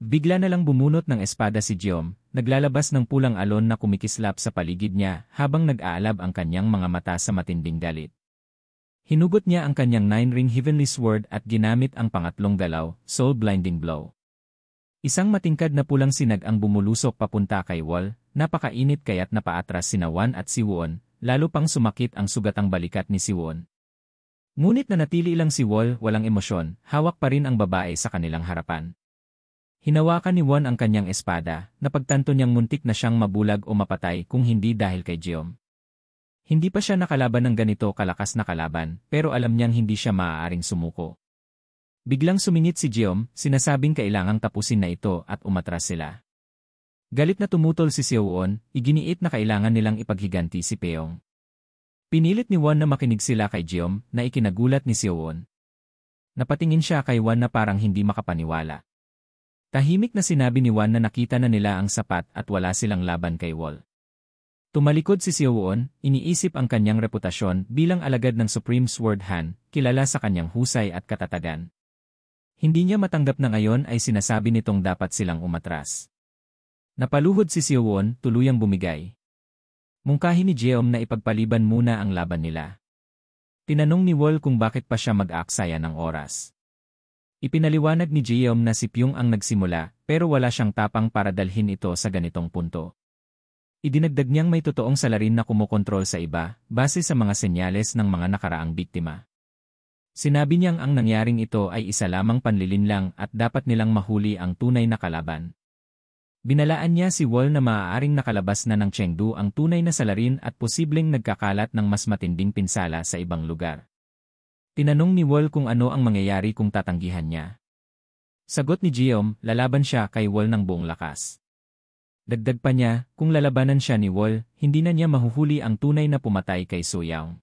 Bigla na lang bumunot ng espada si Giom, naglalabas ng pulang alon na kumikislap sa paligid niya habang nag-aalab ang kanyang mga mata sa matinding galit. Hinugot niya ang kanyang 9-ring Heavenly Sword at ginamit ang pangatlong galaw, Soul-Blinding Blow. Isang matingkad na pulang sinag ang bumulusok papunta kay Wol, napakainit kaya't napaatras sina Wan at si Won, lalo pang sumakit ang sugatang balikat ni si Won. Ngunit nanatili lang si Wol, walang emosyon, hawak pa rin ang babae sa kanilang harapan. Hinawakan ni Won ang kanyang espada, napagtanto niyang muntik na siyang mabulag o mapatay kung hindi dahil kay Giom. Hindi pa siya nakalaban ng ganito kalakas na kalaban, pero alam niyang hindi siya maaaring sumuko. Biglang sumingit si Giom, sinasabing kailangang tapusin na ito at umatras sila. Galit na tumutol si Seo-won, iginiit na kailangan nilang ipaghiganti si Peong. Pinilit ni Won na makinig sila kay Giom na ikinagulat ni Seo-won. Napatingin siya kay Won na parang hindi makapaniwala. Tahimik na sinabi ni Wan na nakita na nila ang sapat at wala silang laban kay Wol. Tumalikod si Seo-won, iniisip ang kanyang reputasyon bilang alagad ng Supreme Sword Han, kilala sa kanyang husay at katatagan. Hindi niya matanggap na ngayon ay sinasabi nitong dapat silang umatras. Napaluhod si Seo-won, tuluyang bumigay. Mungkahi ni Giom na ipagpaliban muna ang laban nila. Tinanong ni Wol kung bakit pa siya mag-aaksaya ng oras. Ipinaliwanag ni Giom na si Pyong ang nagsimula, pero wala siyang tapang para dalhin ito sa ganitong punto. Idinagdag niyang may totoong salarin na kumokontrol sa iba, base sa mga senyales ng mga nakaraang biktima. Sinabi niyang ang nangyaring ito ay isa lamang panlilinlang at dapat nilang mahuli ang tunay na kalaban. Binalaan niya si Wol na maaaring nakalabas na ng Chengdu ang tunay na salarin at posibleng nagkakalat ng mas matinding pinsala sa ibang lugar. Tinanong ni Wol kung ano ang mangyayari kung tatanggihan niya. Sagot ni Giom, lalaban siya kay Wol ng buong lakas. Dagdag pa niya, kung lalabanan siya ni Wol, hindi na niya mahuhuli ang tunay na pumatay kay So-young.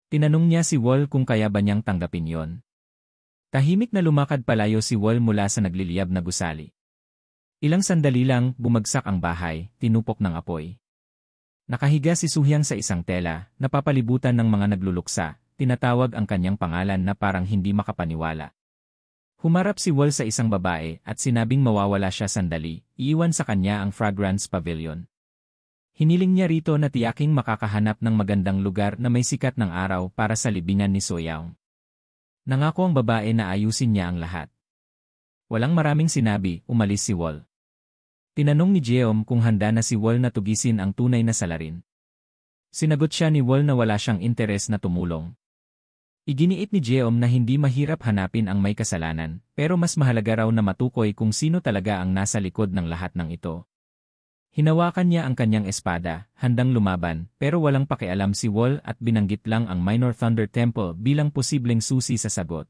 Tinanong niya si Wol kung kaya ba niyang tanggapin yon. Tahimik na lumakad palayo si Wol mula sa nagliliyab na gusali. Ilang sandali lang, bumagsak ang bahay, tinupok ng apoy. Nakahiga si So-hyang sa isang tela, napapalibutan ng mga nagluluksa. Tinatawag ang kanyang pangalan na parang hindi makapaniwala. Humarap si Wol sa isang babae at sinabing mawawala siya sandali, iiwan sa kanya ang Fragrance Pavilion. Hiniling niya rito na tiyaking makakahanap ng magandang lugar na may sikat ng araw para sa libingan ni So-young. Nangako ang babae na ayusin niya ang lahat. Walang maraming sinabi, umalis si Wol. Tinanong ni Giom kung handa na si Wol na tugisin ang tunay na salarin. Sinagot siya ni Wol na wala siyang interes na tumulong. Iginiit ni Giom na hindi mahirap hanapin ang may kasalanan, pero mas mahalaga raw na matukoy kung sino talaga ang nasa likod ng lahat ng ito. Hinawakan niya ang kanyang espada, handang lumaban, pero walang pakialam si Wol at binanggit lang ang Minor Thunder Temple bilang posibleng susi sa sagot.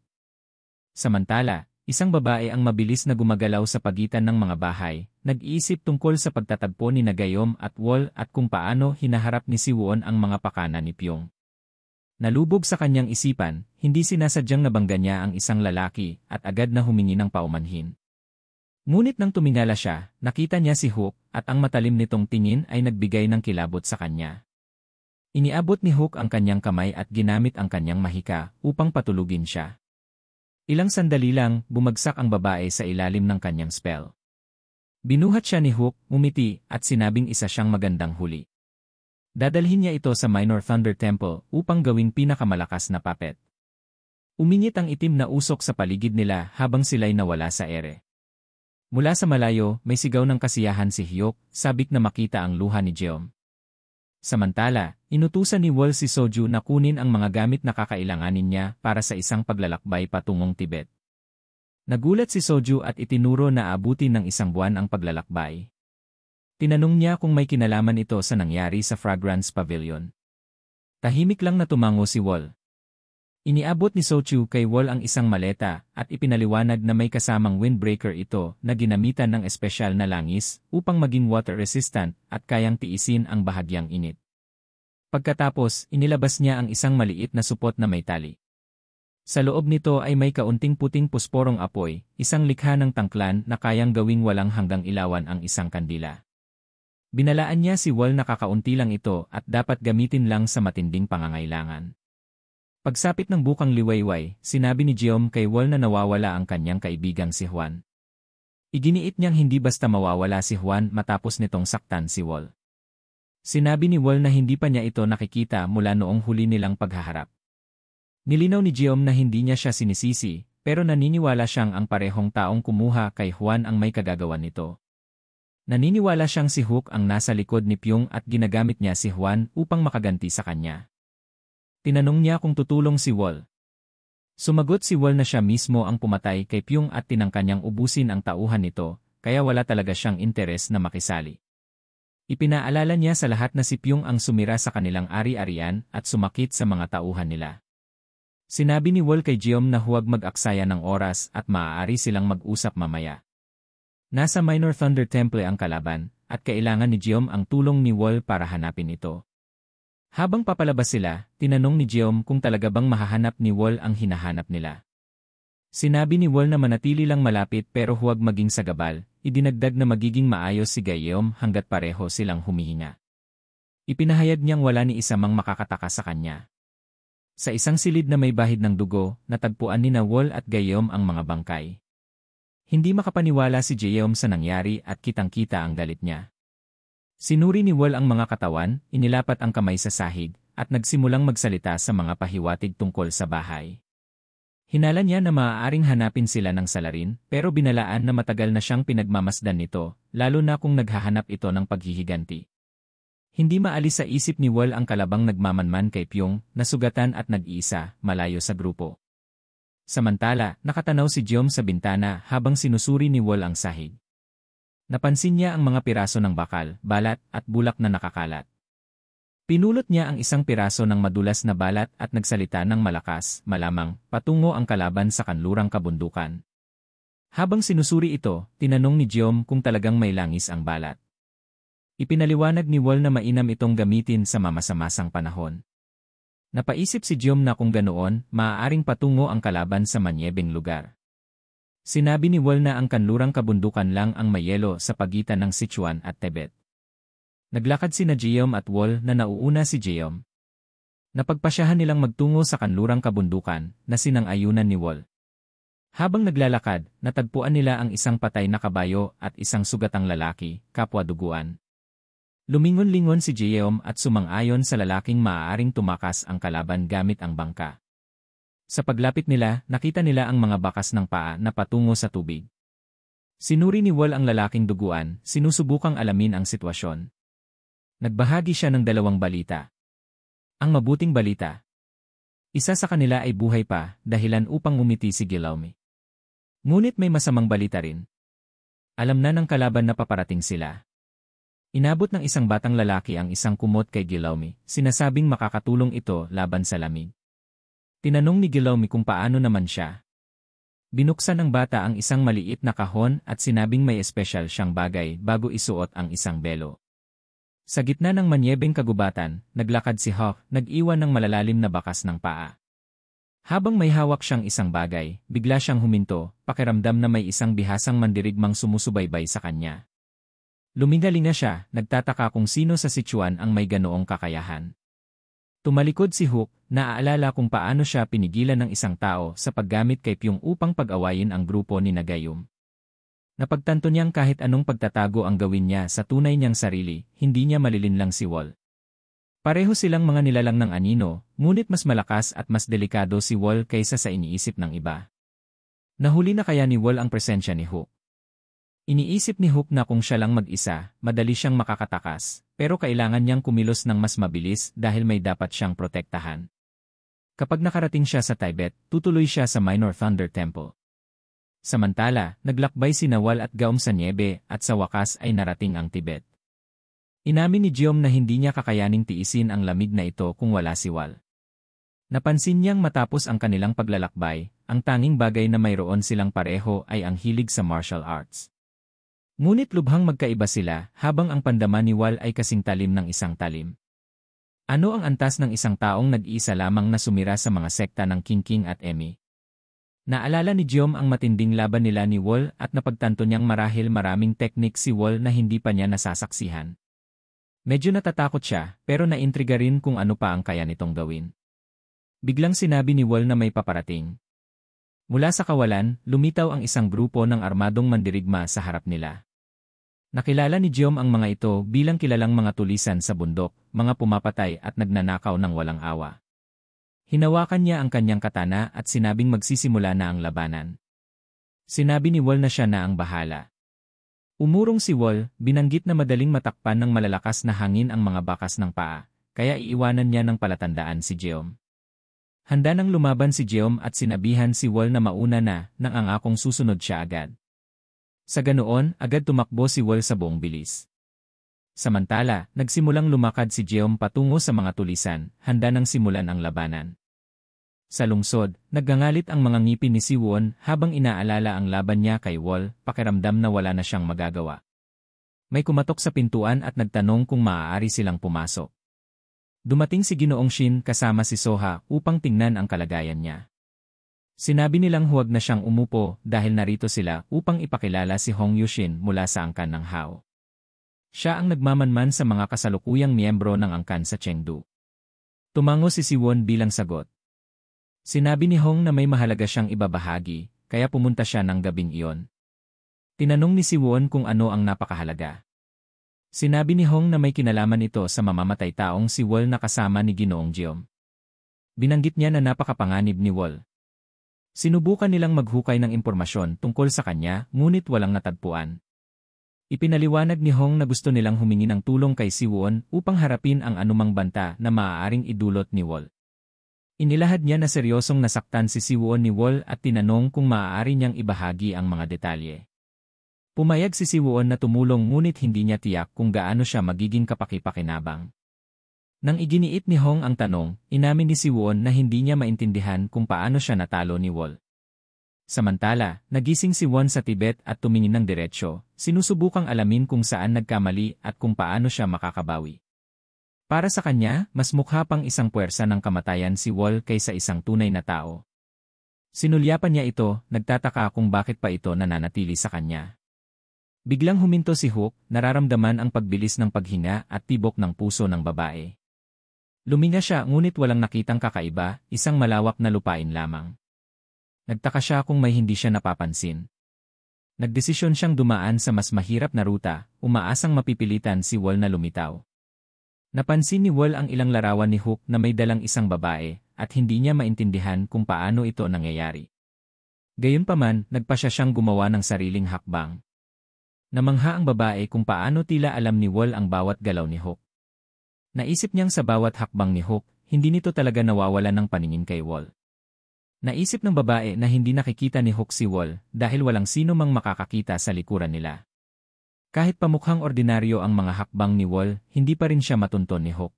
Samantala, isang babae ang mabilis na gumagalaw sa pagitan ng mga bahay, nag-iisip tungkol sa pagtatagpo ni Giom at Wol at kung paano hinaharap ni si Won ang mga pakana ni Pyong. Nalubog sa kanyang isipan, hindi sinasadyang nabangga niya ang isang lalaki at agad na humingi ng paumanhin. Ngunit nang tumingala siya, nakita niya si Hook at ang matalim nitong tingin ay nagbigay ng kilabot sa kanya. Iniabot ni Hook ang kanyang kamay at ginamit ang kanyang mahika upang patulugin siya. Ilang sandali lang, bumagsak ang babae sa ilalim ng kanyang spell. Binuhat siya ni Hook, umiti at sinabing isa siyang magandang huli. Dadalhin niya ito sa Minor Thunder Temple upang gawing pinakamalakas na puppet. Umingit ang itim na usok sa paligid nila habang sila'y nawala sa ere. Mula sa malayo, may sigaw ng kasiyahan si Hyuk, sabik na makita ang luha ni Giom. Samantala, inutusan ni Wol si Soju na kunin ang mga gamit na kakailanganin niya para sa isang paglalakbay patungong Tibet. Nagulat si Soju at itinuro na abutin ng isang buwan ang paglalakbay. Tinanong niya kung may kinalaman ito sa nangyari sa Fragrance Pavilion. Tahimik lang na tumango si Wol. Iniabot ni Soju kay Wol ang isang maleta at ipinaliwanag na may kasamang windbreaker ito na ginamitan ng espesyal na langis upang maging water-resistant at kayang tiisin ang bahagyang init. Pagkatapos, inilabas niya ang isang maliit na supot na may tali. Sa loob nito ay may kaunting puting pusporong apoy, isang likha ng tangklan na kayang gawing walang hanggang ilawan ang isang kandila. Binalaan niya si Wol na kakaunti lang ito at dapat gamitin lang sa matinding pangangailangan. Pagsapit ng bukang liwayway, sinabi ni Giom kay Wol na nawawala ang kanyang kaibigang si Juan. Iginiit niyang hindi basta mawawala si Juan matapos nitong saktan si Wall. Sinabi ni Wall na hindi pa niya ito nakikita mula noong huli nilang paghaharap. Nilinaw ni Giom na hindi niya siya sinisisi, pero naniniwala siyang ang parehong taong kumuha kay Juan ang may kagagawan nito. Naniniwala siyang si Hook ang nasa likod ni Pyong at ginagamit niya si Juan upang makaganti sa kanya. Tinanong niya kung tutulong si Wall. Sumagot si Wall na siya mismo ang pumatay kay Pyong at tinangka niyang ubusin ang tauhan nito, kaya wala talaga siyang interes na makisali. Ipinaalala niya sa lahat na si Pyong ang sumira sa kanilang ari-arian at sumakit sa mga tauhan nila. Sinabi ni Wall kay Giom na huwag mag-aksaya ng oras at maaari silang mag-usap mamaya. Nasa Minor Thunder Temple ang kalaban, at kailangan ni Giom ang tulong ni Wall para hanapin ito. Habang papalabas sila, tinanong ni Giom kung talaga bang mahahanap ni Wall ang hinahanap nila. Sinabi ni Wall na manatili lang malapit pero huwag maging sagabal, idinagdag na magiging maayos si Giom hanggat pareho silang humihinga. Ipinahayag niyang wala ni isa mang makakataka sa kanya. Sa isang silid na may bahid ng dugo, natagpuan ni na Wall at Giom ang mga bangkay. Hindi makapaniwala si Giom sa nangyari at kitang-kita ang galit niya. Sinuri ni Wall ang mga katawan, inilapat ang kamay sa sahig, at nagsimulang magsalita sa mga pahiwatig tungkol sa bahay. Hinala niya na maaaring hanapin sila ng salarin, pero binalaan na matagal na siyang pinagmamasdan nito, lalo na kung naghahanap ito ng paghihiganti. Hindi maalis sa isip ni Wall ang kalabang nagmamanman kay Pyong, nasugatan at nag-iisa, malayo sa grupo. Samantala, nakatanaw si Giom sa bintana habang sinusuri ni Wall ang sahig. Napansin niya ang mga piraso ng bakal, balat, at bulak na nakakalat. Pinulot niya ang isang piraso ng madulas na balat at nagsalita ng malakas, malamang, patungo ang kalaban sa kanlurang kabundukan. Habang sinusuri ito, tinanong ni Giom kung talagang may langis ang balat. Ipinaliwanag ni Wall na mainam itong gamitin sa mamasamasang panahon. Napaisip si Giom na kung ganoon, maaaring patungo ang kalaban sa manyebeng lugar. Sinabi ni Wall na ang kanlurang kabundukan lang ang mayelo sa pagitan ng Sichuan at Tibet. Naglakad sina Giom at Wall na nauuna si Giom. Napagpasyahan nilang magtungo sa kanlurang kabundukan na sinang-ayunan ni Wall. Habang naglalakad, natagpuan nila ang isang patay na kabayo at isang sugatang lalaki, kapwa duguan. Lumingon-lingon si Giom at sumang-ayon sa lalaking maaaring tumakas ang kalaban gamit ang bangka. Sa paglapit nila, nakita nila ang mga bakas ng paa na patungo sa tubig. Sinuri ni Wall ang lalaking duguan, sinusubukang alamin ang sitwasyon. Nagbahagi siya ng dalawang balita. Ang mabuting balita. Isa sa kanila ay buhay pa, dahilan upang umiti si Gilaume. Ngunit may masamang balita rin. Alam na ng kalaban na paparating sila. Inabot ng isang batang lalaki ang isang kumot kay Gilaume, sinasabing makakatulong ito laban sa lamig. Tinanong ni Gilaume kung paano naman siya. Binuksan ng bata ang isang maliit na kahon at sinabing may espesyal siyang bagay bago isuot ang isang belo. Sa gitna ng manyebeng kagubatan, naglakad si Hawk, nag-iwan ng malalalim na bakas ng paa. Habang may hawak siyang isang bagay, bigla siyang huminto, pakiramdam na may isang bihasang mandirigmang sumusubaybay sa kanya. Lumingalinga siya, nagtataka kung sino sa Sichuan ang may ganoong kakayahan. Tumalikod si Hook, naaalala kung paano siya pinigilan ng isang tao sa paggamit kay Pyong upang pag-awayin ang grupo ni Giom. Napagtanto niyang kahit anong pagtatago ang gawin niya sa tunay niyang sarili, hindi niya malilinlang si Wall. Pareho silang mga nilalang ng anino, ngunit mas malakas at mas delikado si Wall kaysa sa iniisip ng iba. Nahuli na kaya ni Wall ang presensya ni Hook. Iniisip ni Hook na kung siya lang mag-isa, madali siyang makakatakas, pero kailangan niyang kumilos ng mas mabilis dahil may dapat siyang protektahan. Kapag nakarating siya sa Tibet, tutuloy siya sa Minor Thunder Temple. Samantala, naglakbay si Wall at Giom sa niebe at sa wakas ay narating ang Tibet. Inamin ni Giom na hindi niya kakayaning tiisin ang lamig na ito kung wala si Wall. Napansin niyang matapos ang kanilang paglalakbay, ang tanging bagay na mayroon silang pareho ay ang hilig sa martial arts. Ngunit lubhang magkaiba sila habang ang pandama ni Wall ay kasing talim ng isang talim. Ano ang antas ng isang taong nag-iisa lamang na sumira sa mga sekta ng King at Emi? Naalala ni Giom ang matinding laban nila ni Wall at napagtanto niyang marahil maraming teknik si Wall na hindi pa niya nasasaksihan. Medyo natatakot siya pero naintriga rin kung ano pa ang kaya nitong gawin. Biglang sinabi ni Wall na may paparating. Mula sa kawalan, lumitaw ang isang grupo ng armadong mandirigma sa harap nila. Nakilala ni Giom ang mga ito bilang kilalang mga tulisan sa bundok, mga pumapatay at nagnanakaw ng walang awa. Hinawakan niya ang kanyang katana at sinabing magsisimula na ang labanan. Sinabi ni Wol na siya na ang bahala. Umurong si Wol, binanggit na madaling matakpan ng malalakas na hangin ang mga bakas ng paa, kaya iiwanan niya ng palatandaan si Giom. Handa nang lumaban si Giom at sinabihan si Wol na mauna na nang angakong susunod siya agad. Sa ganoon, agad tumakbo si Wol sa buong bilis. Samantala, nagsimulang lumakad si Giom patungo sa mga tulisan, handa nang simulan ang labanan. Sa lungsod, naggangalit ang mga ngipin ni Si Won habang inaalala ang laban niya kay Wol, pakiramdam na wala na siyang magagawa. May kumatok sa pintuan at nagtanong kung maaari silang pumasok. Dumating si Ginoong Shin kasama si Soha upang tingnan ang kalagayan niya. Sinabi nilang huwag na siyang umupo dahil narito sila upang ipakilala si Hong Yushin mula sa angkan ng Hao. Siya ang nagmamanman sa mga kasalukuyang miyembro ng angkan sa Chengdu. Tumango si Si Won bilang sagot. Sinabi ni Hong na may mahalaga siyang ibabahagi, kaya pumunta siya ng gabing iyon. Tinanong ni Si Won kung ano ang napakahalaga. Sinabi ni Hong na may kinalaman ito sa mamamatay taong si Wol na kasama ni Ginoong Giom. Binanggit niya na napakapanganib ni Wol. Sinubukan nilang maghukay ng impormasyon tungkol sa kanya, ngunit walang natagpuan. Ipinaliwanag ni Hong na gusto nilang humingi ng tulong kay Si Won upang harapin ang anumang banta na maaaring idulot ni Wol. Inilahad niya na seryosong nasaktan si Si Won ni Wol at tinanong kung maaari niyang ibahagi ang mga detalye. Pumayag si Si Won na tumulong ngunit hindi niya tiyak kung gaano siya magiging kapaki-pakinabang. Nang iginiit ni Hong ang tanong, inamin ni Si Won na hindi niya maintindihan kung paano siya natalo ni Wol. Samantala, nagising si Won sa Tibet at tumingin ng diretsyo, sinusubukang alamin kung saan nagkamali at kung paano siya makakabawi. Para sa kanya, mas mukha pang isang puwersa ng kamatayan si Wol kaysa isang tunay na tao. Sinulyapan niya ito, nagtataka kung bakit pa ito nananatili sa kanya. Biglang huminto si Hook, nararamdaman ang pagbilis ng paghinga at tibok ng puso ng babae. Luminga siya ngunit walang nakitang kakaiba, isang malawak na lupain lamang. Nagtaka siya kung may hindi siya napapansin. Nagdesisyon siyang dumaan sa mas mahirap na ruta, umaasang mapipilitan si Wol na lumitaw. Napansin ni Wol ang ilang larawan ni Hook na may dalang isang babae, at hindi niya maintindihan kung paano ito nangyayari. Gayunpaman, nagpasya siyang gumawa ng sariling hakbang. Namangha ang babae kung paano tila alam ni Wol ang bawat galaw ni Hook. Naisip niyang sa bawat hakbang ni Hook, hindi nito talaga nawawalan ng paningin kay Wol. Naisip ng babae na hindi nakikita ni Hook si Wol dahil walang sino mang makakakita sa likuran nila. Kahit pamukhang ordinaryo ang mga hakbang ni Wol, hindi pa rin siya matunton ni Hook.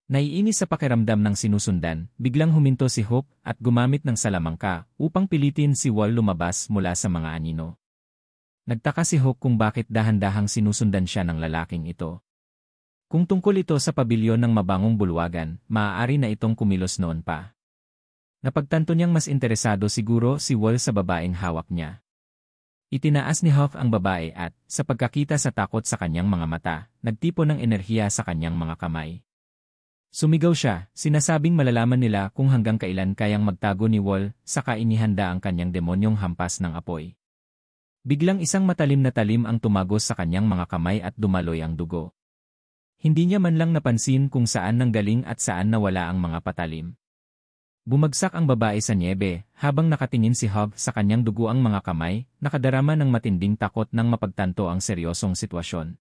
Naiinis sa pakiramdam ng sinusundan, biglang huminto si Hook at gumamit ng salamangka upang pilitin si Wol lumabas mula sa mga anino. Nagtaka si Hook kung bakit dahan-dahang sinusundan siya ng lalaking ito. Kung tungkol ito sa pabilyon ng mabangong bulwagan, maaari na itong kumilos noon pa. Napagtanto niyang mas interesado siguro si Wol sa babaeng hawak niya. Itinaas ni Hook ang babae at, sa pagkakita sa takot sa kanyang mga mata, nagtipo ng enerhiya sa kanyang mga kamay. Sumigaw siya, sinasabing malalaman nila kung hanggang kailan kayang magtago ni Wol, saka inihanda ang kanyang demonyong hampas ng apoy. Biglang isang matalim na talim ang tumagos sa kanyang mga kamay at dumaloy ang dugo. Hindi niya man lang napansin kung saan nanggaling at saan nawala ang mga patalim. Bumagsak ang babae sa nyebe, habang nakatingin si Hog sa kanyang duguang mga kamay, nakadarama ng matinding takot nang mapagtanto ang seryosong sitwasyon.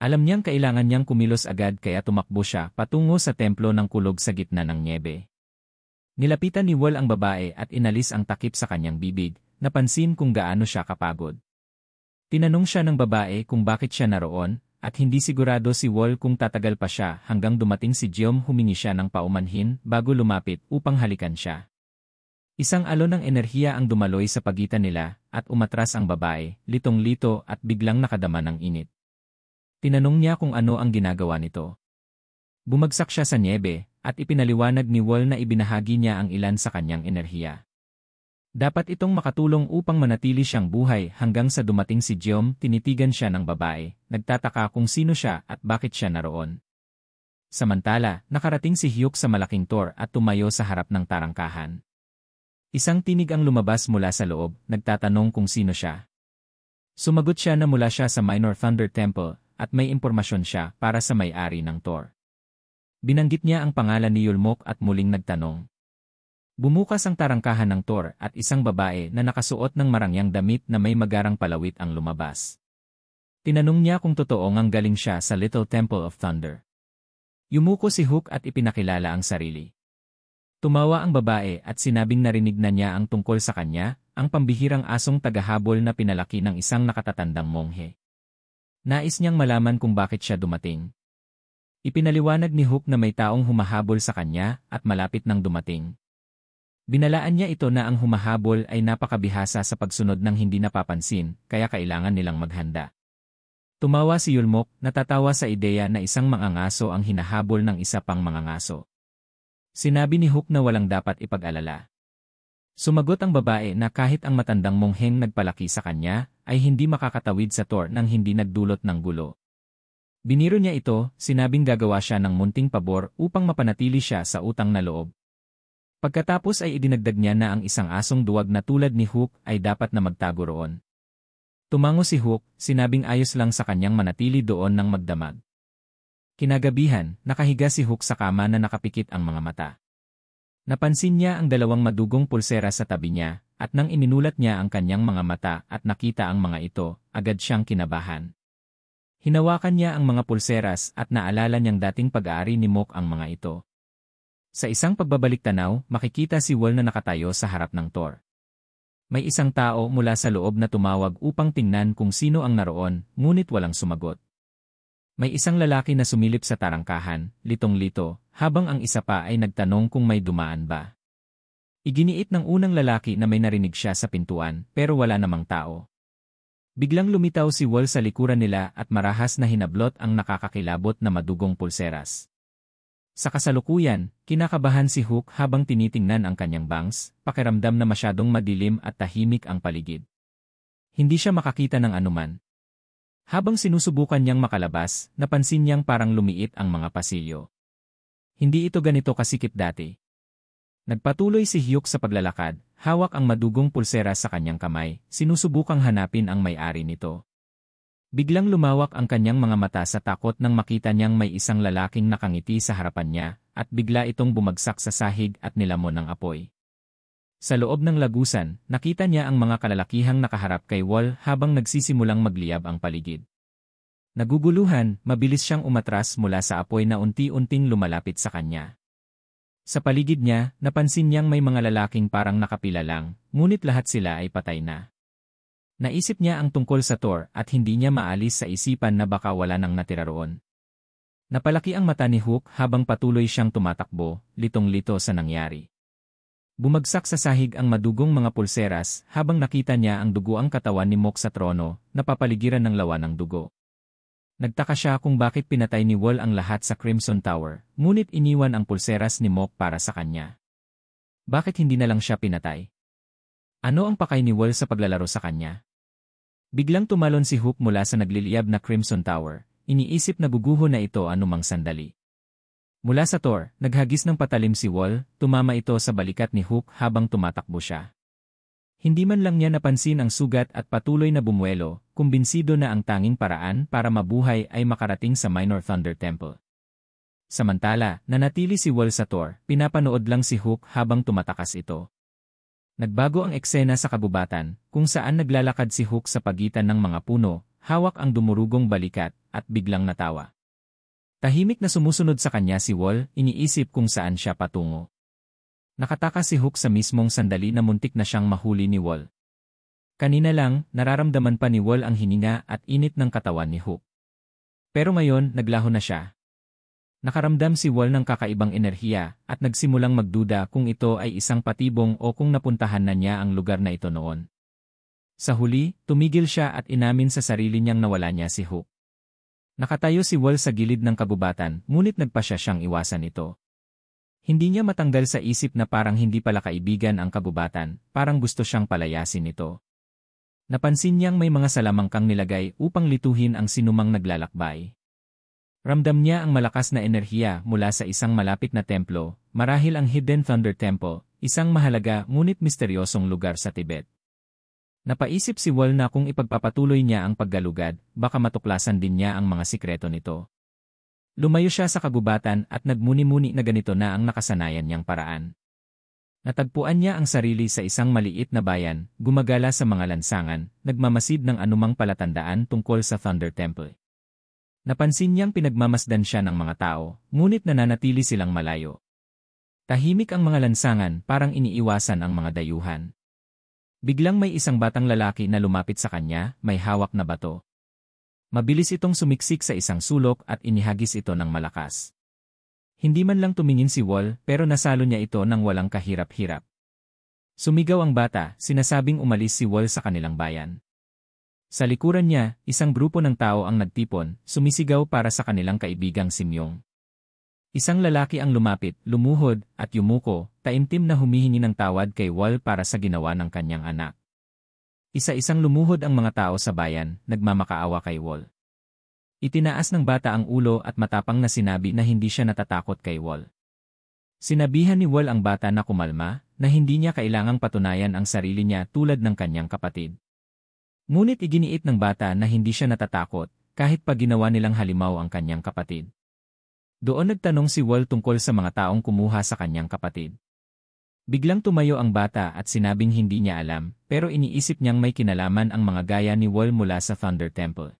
Alam niyang kailangan niyang kumilos agad kaya tumakbo siya patungo sa templo ng kulog sa gitna ng nyebe. Nilapitan ni Wol ang babae at inalis ang takip sa kanyang bibig, napansin kung gaano siya kapagod. Tinanong siya ng babae kung bakit siya naroon, at hindi sigurado si Wol kung tatagal pa siya hanggang dumating si Giom humingi siya ng paumanhin bago lumapit upang halikan siya. Isang alon ng enerhiya ang dumaloy sa pagitan nila at umatras ang babae, litong-lito at biglang nakadama ng init. Tinanong niya kung ano ang ginagawa nito. Bumagsak siya sa nyebe at ipinaliwanag ni Wol na ibinahagi niya ang ilan sa kanyang enerhiya. Dapat itong makatulong upang manatili siyang buhay hanggang sa dumating si Giom, tinitigan siya ng babae, nagtataka kung sino siya at bakit siya naroon. Samantala, nakarating si Hyuk sa malaking tor at tumayo sa harap ng tarangkahan. Isang tinig ang lumabas mula sa loob, nagtatanong kung sino siya. Sumagot siya na mula siya sa Minor Thunder Temple, at may impormasyon siya para sa may-ari ng Thor. Binanggit niya ang pangalan ni Yulmok at muling nagtanong. Bumukas ang tarangkahan ng Thor at isang babae na nakasuot ng marangyang damit na may magarang palawit ang lumabas. Tinanong niya kung totoong ang galing siya sa Little Temple of Thunder. Yumuko si Hook at ipinakilala ang sarili. Tumawa ang babae at sinabing narinig na niya ang tungkol sa kanya, ang pambihirang asong tagahabol na pinalaki ng isang nakatatandang monghe. Nais niyang malaman kung bakit siya dumating. Ipinaliwanag ni Hook na may taong humahabol sa kanya at malapit nang dumating. Binalaan niya ito na ang humahabol ay napakabihasa sa pagsunod ng hindi napapansin, kaya kailangan nilang maghanda. Tumawa si Yulmok, natatawa sa ideya na isang mangangaso ang hinahabol ng isa pang mangangaso. Sinabi ni Hook na walang dapat ipag-alala. Sumagot ang babae na kahit ang matandang mongheng nagpalaki sa kanya, ay hindi makakatawid sa Thor nang hindi nagdulot ng gulo. Biniro niya ito, sinabing gagawa siya ng munting pabor upang mapanatili siya sa utang na loob. Pagkatapos ay idinagdag niya na ang isang asong duwag na tulad ni Hook ay dapat na magtago roon. Tumango si Hook, sinabing ayos lang sa kanyang manatili doon ng magdamag. Kinagabihan, nakahiga si Hook sa kama na nakapikit ang mga mata. Napansin niya ang dalawang madugong pulsera sa tabi niya, at nang ininulat niya ang kanyang mga mata at nakita ang mga ito, agad siyang kinabahan. Hinawakan niya ang mga pulseras at naalala niyang dating pag-aari ni Mok ang mga ito. Sa isang pagbabalik-tanaw, makikita si Wol na nakatayo sa harap ng Thor. May isang tao mula sa loob na tumawag upang tingnan kung sino ang naroon, ngunit walang sumagot. May isang lalaki na sumilip sa tarangkahan, litong-lito, habang ang isa pa ay nagtanong kung may dumaan ba. Iginiit ng unang lalaki na may narinig siya sa pintuan, pero wala namang tao. Biglang lumitaw si Wol sa likuran nila at marahas na hinablot ang nakakakilabot na madugong pulseras. Sa kasalukuyan, kinakabahan si Hook habang tinitingnan ang kanyang bangs, pakiramdam na masyadong madilim at tahimik ang paligid. Hindi siya makakita ng anuman. Habang sinusubukan niyang makalabas, napansin niyang parang lumiit ang mga pasilyo. Hindi ito ganito kasikip dati. Nagpatuloy si Hyuk sa paglalakad, hawak ang madugong pulsera sa kanyang kamay, sinusubukang hanapin ang may-ari nito. Biglang lumawak ang kanyang mga mata sa takot nang makita niyang may isang lalaking nakangiti sa harapan niya, at bigla itong bumagsak sa sahig at nilamon ng apoy. Sa loob ng lagusan, nakita niya ang mga kalalakihang nakaharap kay Wol habang nagsisimulang magliyab ang paligid. Naguguluhan, mabilis siyang umatras mula sa apoy na unti-unting lumalapit sa kanya. Sa paligid niya, napansin niyang may mga lalaking parang nakapila lang, ngunit lahat sila ay patay na. Naisip niya ang tungkol sa Thor at hindi niya maalis sa isipan na baka wala nang natira roon. Napalaki ang mata ni Hook habang patuloy siyang tumatakbo, litong-lito sa nangyari. Bumagsak sa sahig ang madugong mga pulseras habang nakita niya ang duguang katawan ni Mok sa trono, napapaligiran ng lawa ng dugo. Nagtaka siya kung bakit pinatay ni Wol ang lahat sa Crimson Tower, ngunit iniwan ang pulseras ni Mok para sa kanya. Bakit hindi na lang siya pinatay? Ano ang pakay ni Wol sa paglalaro sa kanya? Biglang tumalon si Hook mula sa nagliliyab na Crimson Tower, iniisip na guguho na ito anumang sandali. Mula sa Thor, naghagis ng patalim si Wol, tumama ito sa balikat ni Hook habang tumatakbo siya. Hindi man lang niya napansin ang sugat at patuloy na bumuelo, kumbinsido na ang tanging paraan para mabuhay ay makarating sa Minor Thunder Temple. Samantala, nanatili si Wol sa Thor, pinapanood lang si Hook habang tumatakas ito. Nagbago ang eksena sa kabubatan, kung saan naglalakad si Hook sa pagitan ng mga puno, hawak ang dumurugong balikat, at biglang natawa. Tahimik na sumusunod sa kanya si Wol, iniisip kung saan siya patungo. Nakatakas si Hook sa mismong sandali na muntik na siyang mahuli ni Wol. Kanina lang, nararamdaman pa ni Wol ang hininga at init ng katawan ni Hook. Pero ngayon, naglaho na siya. Nakaramdam si Wol ng kakaibang enerhiya at nagsimulang magduda kung ito ay isang patibong o kung napuntahan na niya ang lugar na ito noon. Sa huli, tumigil siya at inamin sa sarili niyang nawala niya si Hook. Nakatayo si Wol sa gilid ng kagubatan, ngunit nagpasya siyang iwasan ito. Hindi niya matanggal sa isip na parang hindi pala kaibigan ang kagubatan, parang gusto siyang palayasin ito. Napansin niyang may mga salamangkang nilagay upang lituhin ang sinumang naglalakbay. Ramdam niya ang malakas na enerhiya mula sa isang malapit na templo, marahil ang Hidden Thunder Temple, isang mahalaga ngunit misteryosong lugar sa Tibet. Napaisip si Wol na kung ipagpapatuloy niya ang paggalugad, baka matuklasan din niya ang mga sikreto nito. Lumayo siya sa kagubatan at nagmuni-muni na ganito na ang nakasanayan niyang paraan. Natagpuan niya ang sarili sa isang maliit na bayan, gumagala sa mga lansangan, nagmamasid ng anumang palatandaan tungkol sa Thunder Temple. Napansin niyang pinagmamasdan siya ng mga tao, ngunit nananatili silang malayo. Tahimik ang mga lansangan, parang iniiwasan ang mga dayuhan. Biglang may isang batang lalaki na lumapit sa kanya, may hawak na bato. Mabilis itong sumiksik sa isang sulok at inihagis ito ng malakas. Hindi man lang tumingin si Wol, pero nasalo niya ito ng walang kahirap-hirap. Sumigaw ang bata, sinasabing umalis si Wol sa kanilang bayan. Sa likuran niya, isang grupo ng tao ang nagtipon, sumisigaw para sa kanilang kaibigang si Myung. Isang lalaki ang lumapit, lumuhod, at yumuko, taimtim na humihingi ng tawad kay Wol para sa ginawa ng kanyang anak. Isa-isang lumuhod ang mga tao sa bayan, nagmamakaawa kay Wol. Itinaas ng bata ang ulo at matapang na sinabi na hindi siya natatakot kay Wol. Sinabihan ni Wol ang bata na kumalma, na hindi niya kailangang patunayan ang sarili niya tulad ng kanyang kapatid. Ngunit iginiit ng bata na hindi siya natatakot, kahit pa ginawa nilang halimaw ang kanyang kapatid. Doon nagtanong si Wol tungkol sa mga taong kumuha sa kanyang kapatid. Biglang tumayo ang bata at sinabing hindi niya alam, pero iniisip niyang may kinalaman ang mga gaya ni Wol mula sa Thunder Temple.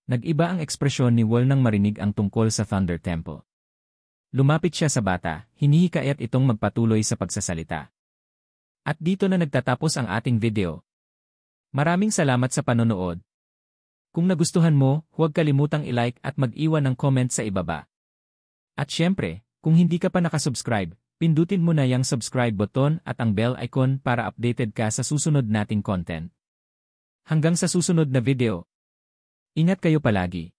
Nag-iba ang ekspresyon ni Wol nang marinig ang tungkol sa Thunder Temple. Lumapit siya sa bata, hinihikayat itong magpatuloy sa pagsasalita. At dito na nagtatapos ang ating video. Maraming salamat sa panonood. Kung nagustuhan mo, huwag kalimutang i-like at mag-iwan ng comment sa ibaba. At syempre, kung hindi ka pa nakasubscribe, pindutin mo na yung subscribe button at ang bell icon para updated ka sa susunod nating content. Hanggang sa susunod na video. Ingat kayo palagi.